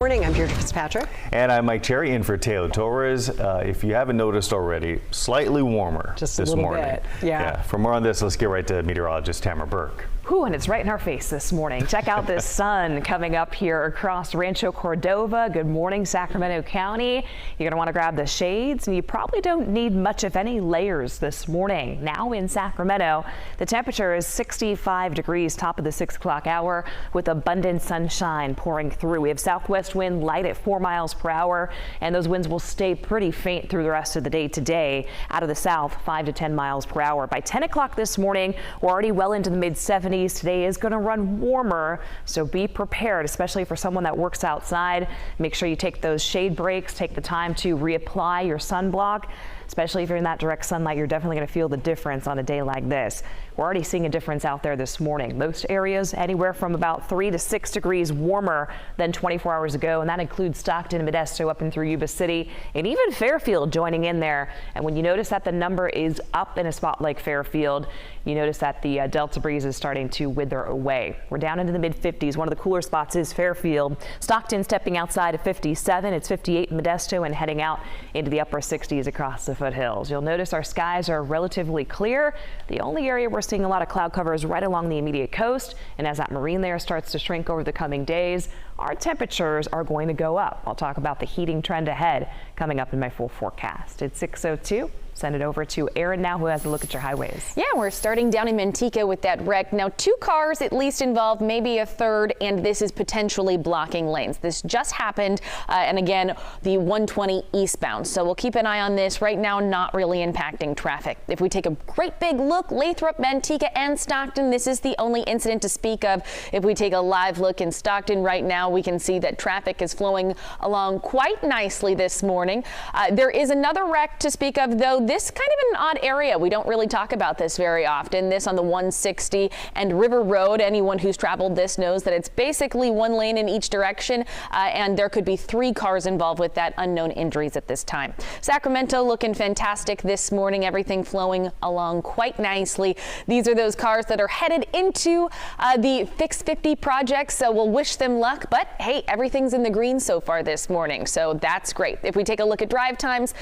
Morning, I'm Deirdre Fitzpatrick. And I'm Mike Cherry in for Teo Torres. If you haven't noticed already, slightly warmer Just this a little morning. Bit. Yeah. For more on this, let's get right to meteorologist Tamara Burke. Whew, and it's right in our face this morning. Check out this sun coming up here across Rancho Cordova. Good morning, Sacramento County. You're going to want to grab the shades, and you probably don't need much, if any, layers this morning. Now in Sacramento, the temperature is 65 degrees, top of the 6 o'clock hour, with abundant sunshine pouring through. We have southwest wind light at 4 miles per hour, and those winds will stay pretty faint through the rest of the day today. Out of the south, 5 to 10 miles per hour. By 10 o'clock this morning, we're already well into the mid-70s. Today is going to run warmer, so be prepared, especially for someone that works outside. Make sure you take those shade breaks, take the time to reapply your sunblock. Especially if you're in that direct sunlight, you're definitely going to feel the difference on a day like this. We're already seeing a difference out there this morning. Most areas anywhere from about 3 to 6 degrees warmer than 24 hours ago, and that includes Stockton, Modesto, up and through Yuba City, and even Fairfield joining in there. And when you notice that the number is up in a spot like Fairfield, you notice that the Delta breeze is starting to wither away. We're down into the mid-50s. One of the cooler spots is Fairfield. Stockton stepping outside of 57. It's 58 in Modesto and heading out into the upper 60s across the foothills. You'll notice our skies are relatively clear. The only area we're seeing a lot of cloud cover is right along the immediate coast. And as that marine layer starts to shrink over the coming days, our temperatures are going to go up. I'll talk about the heating trend ahead coming up in my full forecast. It's 6:02. Send it over to Erin now, who has a look at your highways. Yeah, we're starting down in Manteca with that wreck. Now, 2 cars at least involved, maybe a third, and this is potentially blocking lanes. This just happened, and again, the 120 eastbound. So we'll keep an eye on this. Right now, not really impacting traffic. If we take a great big look, Lathrop, Manteca, and Stockton, this is the only incident to speak of. If we take a live look in Stockton right now, we can see that traffic is flowing along quite nicely this morning. There is another wreck to speak of, though. This kind of an odd area. We don't really talk about this very often. This on the 160 and River Road. Anyone who's traveled this knows that it's basically 1 lane in each direction, and there could be 3 cars involved with that. Unknown injuries at this time. Sacramento looking fantastic this morning. Everything flowing along quite nicely. These are those cars that are headed into the Fix 50 project, so we'll wish them luck. But hey, everything's in the green so far this morning, so that's great. If we take a look at drive times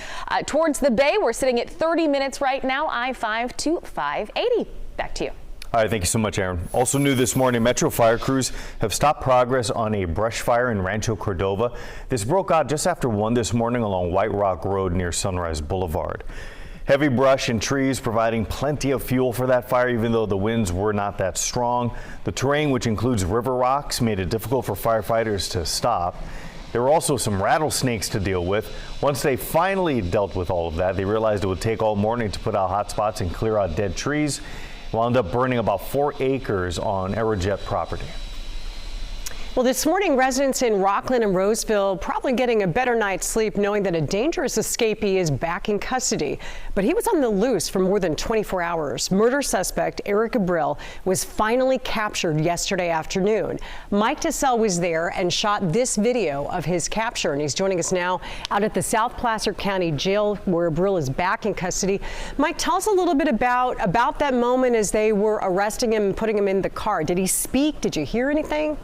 towards the bay, we're sitting at 30 minutes right now, I-5 to 580. Back to you. All right, thank you so much, Erin. Also new this morning, Metro fire crews have stopped progress on a brush fire in Rancho Cordova. This broke out just after 1 this morning along White Rock Road near Sunrise Boulevard. Heavy brush and trees providing plenty of fuel for that fire, even though the winds were not that strong. The terrain, which includes river rocks, made it difficult for firefighters to stop. There were also some rattlesnakes to deal with. Once they finally dealt with all of that, they realized it would take all morning to put out hot spots and clear out dead trees. It wound up burning about 4 acres on Aerojet property. Well, this morning, residents in Rockland and Roseville probably getting a better night's sleep knowing that a dangerous escapee is back in custody. But he was on the loose for more than 24 hours. Murder suspect Eric Abril was finally captured yesterday afternoon. Mike Tassell was there and shot this video of his capture, and he's joining us now out at the South Placer County Jail where Abril is back in custody. Mike, tell us a little bit about that moment as they were arresting him and putting him in the car. Did he speak? Did you hear anything?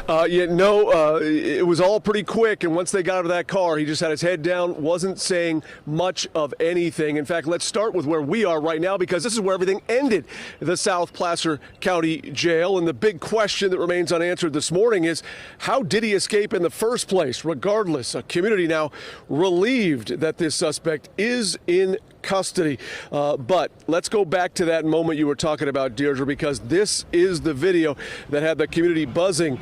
It was all pretty quick, and once they got out of that car, he just had his head down, wasn't saying much of anything. In fact, let's start with where we are right now, because this is where everything ended, the South Placer County Jail. And the big question that remains unanswered this morning is, how did he escape in the first place? Regardless, a community now relieved that this suspect is in custody. But let's go back to that moment you were talking about, Deirdre, because this is the video that had the community buzzing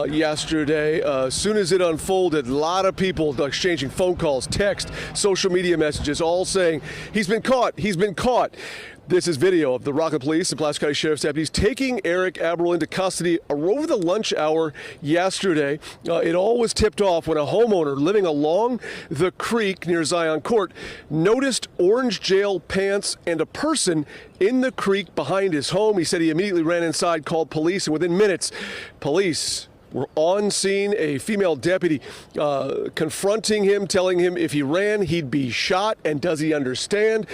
yesterday. As soon as it unfolded, a lot of people exchanging phone calls, text, social media messages, all saying, he's been caught, he's been caught. This is video of the Rockland Police and Placer County Sheriff's deputies taking Eric Abril into custody over the lunch hour yesterday. It all was tipped off when a homeowner living along the creek near Zion Court noticed orange jail pants and a person in the creek behind his home. He said he immediately ran inside, called police, and within minutes, police were on scene. A female deputy confronting him, telling him if he ran, he'd be shot, and does he understand?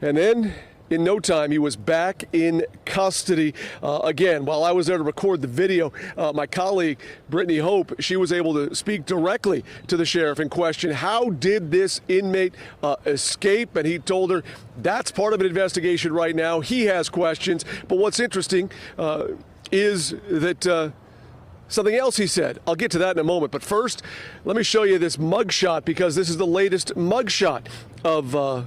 And then in no time, he was back in custody. Again, while I was there to record the video, my colleague, Brittany Hope, she was able to speak directly to the sheriff and question, how did this inmate escape? And he told her that's part of an investigation right now. He has questions. But what's interesting is that something else he said. I'll get to that in a moment. But first, let me show you this mugshot, because this is the latest mugshot of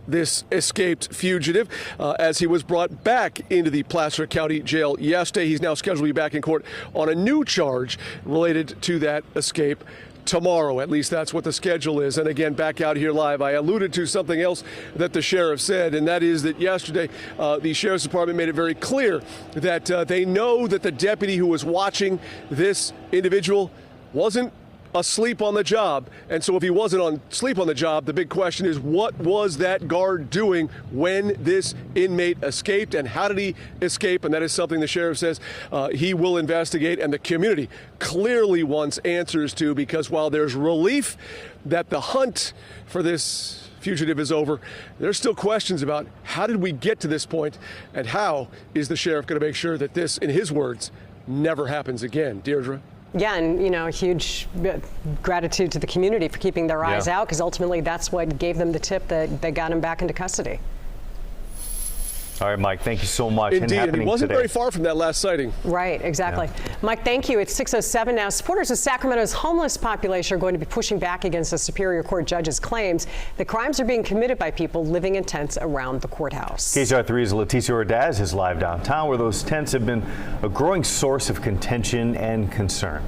this escaped fugitive as he was brought back into the Placer County Jail yesterday. He's now scheduled to be back in court on a new charge related to that escape tomorrow. At least that's what the schedule is. And again, back out here live, I alluded to something else that the sheriff said, and that is that yesterday the sheriff's department made it very clear that they know that the deputy who was watching this individual wasn't asleep on the job. And so if he wasn't asleep on the job, the big question is, what was that guard doing when this inmate escaped, and how did he escape? And that is something the sheriff says he will investigate, and the community clearly wants answers to, because while there's relief that the hunt for this fugitive is over, there's still questions about how did we get to this point, and how is the sheriff going to make sure that this, in his words, never happens again. Deirdre? Yeah, and huge gratitude to the community for keeping their eyes out, because ultimately that's what gave them the tip that they got him back into custody. All right, Mike, thank you so much. Indeed, and he wasn't very far from that last sighting. Right, exactly. Yeah. Mike, thank you. It's 6:07 now. Supporters of Sacramento's homeless population are going to be pushing back against the Superior Court judge's claims that crimes are being committed by people living in tents around the courthouse. KCR3's Leticia Ordaz is live downtown, where those tents have been a growing source of contention and concern.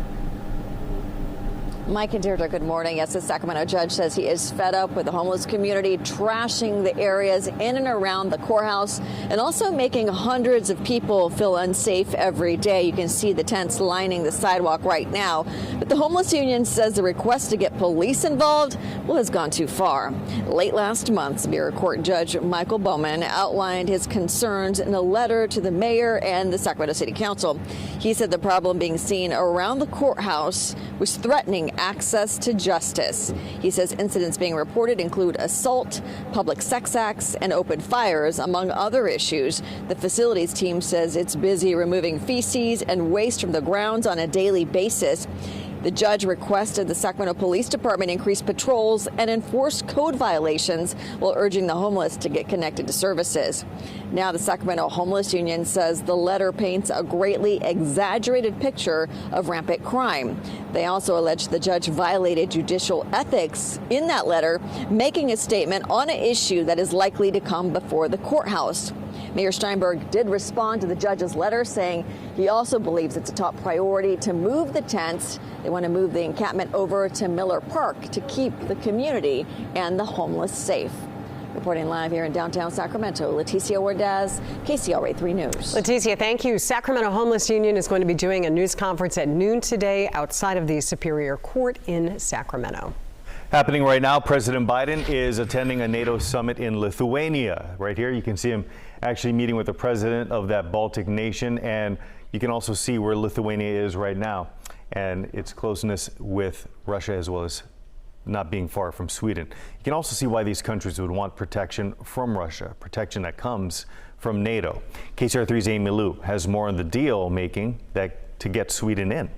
Mike and Deirdre, good morning. Yes, the Sacramento judge says he is fed up with the homeless community trashing the areas in and around the courthouse, and also making hundreds of people feel unsafe every day. You can see the tents lining the sidewalk right now. But the homeless union says the request to get police involved has gone too far. Late last month, Superior Court Judge Michael Bowman outlined his concerns in a letter to the mayor and the Sacramento City Council. He said the problem being seen around the courthouse was threatening access to justice. He says incidents being reported include assault, public sex acts, and open fires, among other issues. The facilities team says it's busy removing feces and waste from the grounds on a daily basis. The judge requested the Sacramento Police Department increase patrols and enforce code violations, while urging the homeless to get connected to services. Now, the Sacramento Homeless Union says the letter paints a greatly exaggerated picture of rampant crime. They also allege the judge violated judicial ethics in that letter, making a statement on an issue that is likely to come before the courthouse. Mayor Steinberg did respond to the judge's letter, saying he also believes it's a top priority to move the tents. They want to move the encampment over to Miller Park to keep the community and the homeless safe. Reporting live here in downtown Sacramento, Leticia Ordaz, KCRA 3 News. Leticia, thank you. Sacramento Homeless Union is going to be doing a news conference at noon today outside of the Superior Court in Sacramento. Happening right now, President Biden is attending a NATO summit in Lithuania. Right here, you can see him actually meeting with the president of that Baltic nation, and you can also see where Lithuania is right now and its closeness with Russia, as well as not being far from Sweden. You can also see why these countries would want protection from Russia, protection that comes from NATO. KCR3's Amy Liu has more on the deal making that to get Sweden in.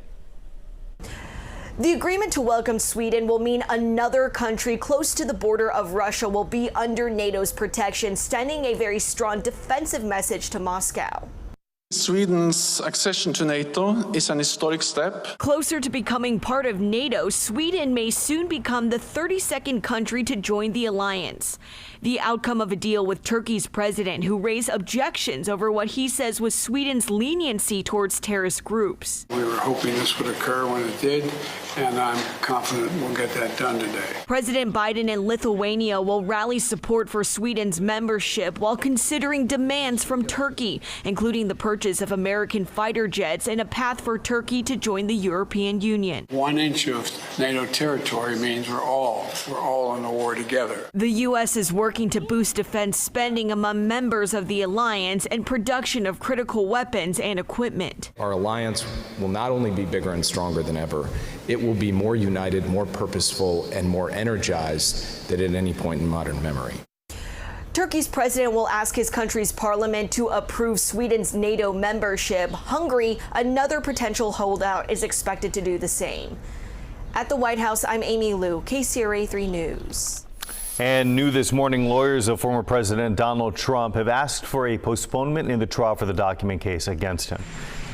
The agreement to welcome Sweden will mean another country close to the border of Russia will be under NATO's protection, sending a very strong defensive message to Moscow. Sweden's accession to NATO is an historic step. Closer to becoming part of NATO, Sweden may soon become the 32nd country to join the alliance. The outcome of a deal with Turkey's president, who raised objections over what he says was Sweden's leniency towards terrorist groups. We were hoping this would occur when it did, and I'm confident we'll get that done today. President Biden and Lithuania will rally support for Sweden's membership while considering demands from Turkey, including the purchase of American fighter jets and a path for Turkey to join the European Union. 1 inch of NATO territory means we're all in the war together. The U.S. is working to boost defense spending among members of the alliance and production of critical weapons and equipment. Our alliance will not only be bigger and stronger than ever, it will be more united, more purposeful, and more energized than at any point in modern memory. Turkey's president will ask his country's parliament to approve Sweden's NATO membership. Hungary, another potential holdout, is expected to do the same. At the White House, I'm Amy Liu, KCRA 3 News. And new this morning, lawyers of former President Donald Trump have asked for a postponement in the trial for the document case against him.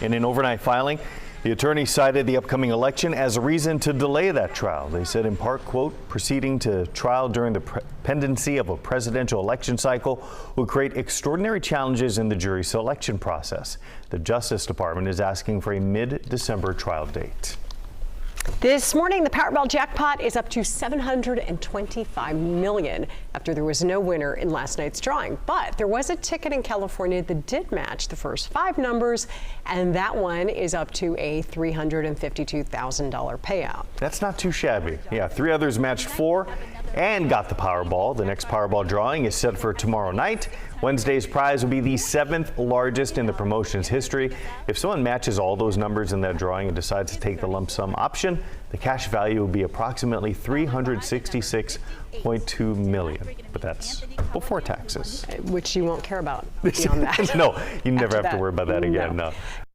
In an overnight filing, the attorney cited the upcoming election as a reason to delay that trial. They said in part, quote, proceeding to trial during the pendency of a presidential election cycle would create extraordinary challenges in the jury selection process. The Justice Department is asking for a mid-December trial date. This morning, the Powerball jackpot is up to $725 million after there was no winner in last night's drawing. But there was a ticket in California that did match the first 5 numbers, and that one is up to a $352,000 payout. That's not too shabby. Yeah, 3 others matched 4 and got the Powerball. The next Powerball drawing is set for tomorrow night. Wednesday's prize will be the 7th largest in the promotion's history. If someone matches all those numbers in that drawing and decides to take the lump sum option, the cash value will be approximately $366.2 million. But that's before taxes. Which you won't care about beyond that. No, you never have to that. worry about that again. No.